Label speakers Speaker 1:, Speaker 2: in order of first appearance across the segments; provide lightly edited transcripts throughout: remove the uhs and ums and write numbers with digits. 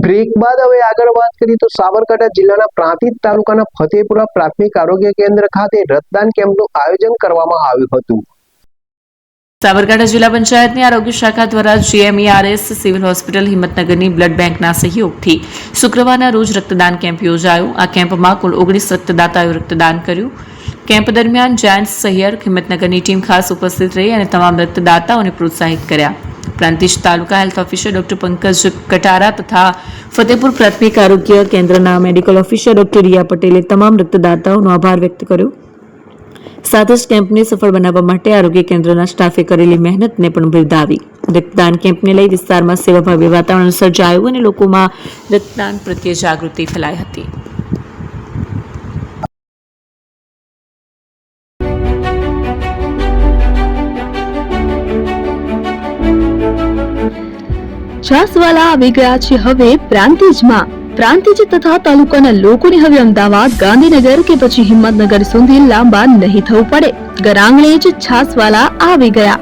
Speaker 1: Break બાદ હવે આગળ વાત કરીએ તો સાબરકાંઠા જિલ્લાના પ્રાંતિજ તાલુકાના ફતેપુરા પ્રાથમિક આરોગ્ય કેન્દ્ર ખાતે રક્તદાન કેમ્પનું આયોજન કરવામાં આવ્યું હતું।
Speaker 2: સાબરકાંઠા જિલ્લા પંચાયતની આરોગ્ય શાખા દ્વારા GMERS સિવિલ હોસ્પિટલ હિંમતનગરની બ્લડ બેંકના સહયોગથી શુક્રવારના રોજ રક્તદાન કેમ્પ યોજાયો। આ કેમ્પમાં કુલ 19 રક્તદાતાઓએ રક્તદાન કર્યું। કેમ્પ દરમિયાન જૈન સહિયર હિંમતનગરની ટીમ ખાસ ઉપસ્થિત રહી અને તમામ રક્તદાતાઓને પ્રોત્સાહિત કર્યા। Prantij taluka health officer doctor Pankaj Katara તથા ફતેપુર પ્રાથમિક આરોગ્ય કેન્દ્રના મેડિકલ ઓફિસર ડોક્ટર રિયા પટેલે તમામ રક્તદાતાઓનો આભાર વ્યક્ત કર્યો। સાથે જ કેમ્પને સફળ બનાવવા માટે આરોગ્ય કેન્દ્રના સ્ટાફે કરેલી મહેનતને પણ બિરદાવી। રક્તદાન કેમ્પને લઈ વિસ્તારમાં સેવાભાવી વાતાવરણ સર્જાયું અને લોકોમાં રક્તદાન પ્રત્યે જાગૃતિ ફેલાઈ હતી।
Speaker 3: છાસવાલા આવી ગયા છે હવે પ્રાંતિજમાં। પ્રાંતિજ તથા તાલુકાના લોકોને હવે અમદાવાદ, ગાંધીનગર કે પછી હિંમતનગર સુધી લાંબા નહીં થવું પડે। ઘર આંગણે જ છાસવાલા આવી ગયા।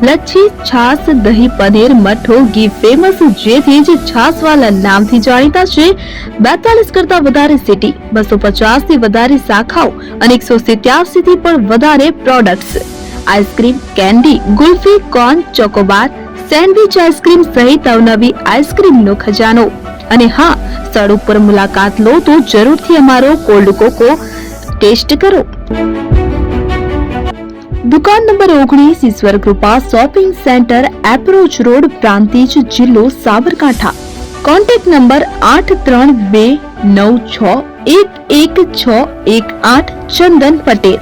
Speaker 3: લચ્છી, છાસ, દહીં, પનીર, મઠો, ઘી ફેમસ, જેથી જ છાસવાલા નામથી જાણીતા છે। 42 કરતા વધારે સિટી, 250 થી વધારે શાખાઓ અને 187 થી પણ વધારે products. Ice cream, candy, kulfi, corn, Chocobar, sandwich ice cream સહિત અવનવી આઈસ્ક્રીમનો ખજાનો। અને હા, સ્થળ ઉપર મુલાકાત લો તો જરૂરથી અમારો કોલ્ડ કોકો ટેસ્ટ કરો। દુકાન number 19, Ishwar Krupa shopping centre, approach road, Prantij, જિલ્લો Sabarkantha. Contact number 8329611618 Chandan Patel.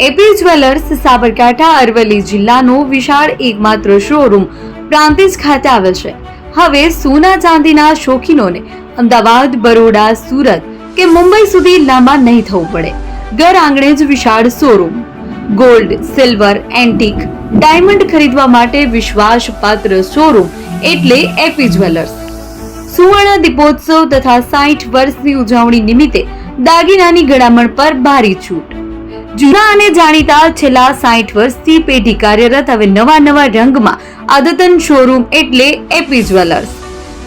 Speaker 4: AP jewellers Sabarkantha Aravalli જિલ્લાનો વિશાળ એકમાત્ર શોરૂમ પ્રાંતિજ ખાતે આવેલ છે। હવે સોના ચાંદીના શોખીનોને અમદાવાદ, બરોડા, સુરત કે મુંબઈ સુધી લાંબા નહીં થવું પડે। ઘર આંગણે જ વિશાળ showroom. Gold, silver, antique, diamond ખરીદવા માટે વિશ્વાસપાત્ર શોરૂમ એટલે એપી જ્વેલર્સ। સુવર્ણ દીપોત્સવ તથા 60 વર્ષની ઉજવણી નિમિત્તે દાગીનાની ગળામણ પર ભારી છૂટ। જૂના અને જાણીતા છેલ્લા 60 વર્ષથી પેઢી કાર્યરત હવે નવા રંગમાં અદ્યતન શોરૂમ એટલે એપી જ્વેલર્સ।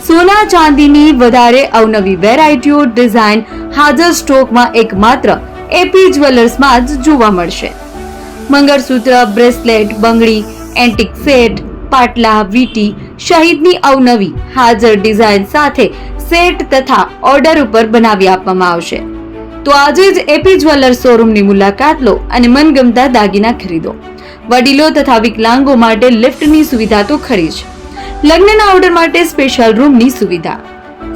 Speaker 4: સોના ચાંદીની વધારે અવનવી વેરાયટીઓ, ડિઝાઇન હાજર સ્ટોકમાં એકમાત્ર એપી જ્વેલર્સમાં જ જોવા મળશે। મંગળસૂત્ર, બ્રેસલેટ, બંગડી, એન્ટિક સેટ, પાટલા, વીટી સહિતની અવનવી હાજર ડિઝાઇન સાથે સેટ તથા ઓર્ડર ઉપર બનાવી આપવામાં આવશે। તો આજે જ એપી જ્વેલર્સ શોરૂમની મુલાકાત લો અને મનગમતા દાગીના ખરીદો। વડીલો તથા વિકલાંગો માટે લિફ્ટની સુવિધા તો ખરી જ, લગ્નના ઓર્ડર માટે સ્પેશિયલ રૂમની સુવિધા।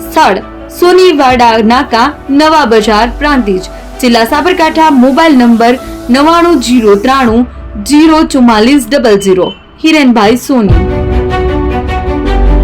Speaker 4: સ્થળ સોનીવાડા નાકા, નવા બજાર, પ્રાંતિજ, જિલ્લા સાબરકાંઠા। Mobile number 9903004400। હિરેનભાઈ સોની।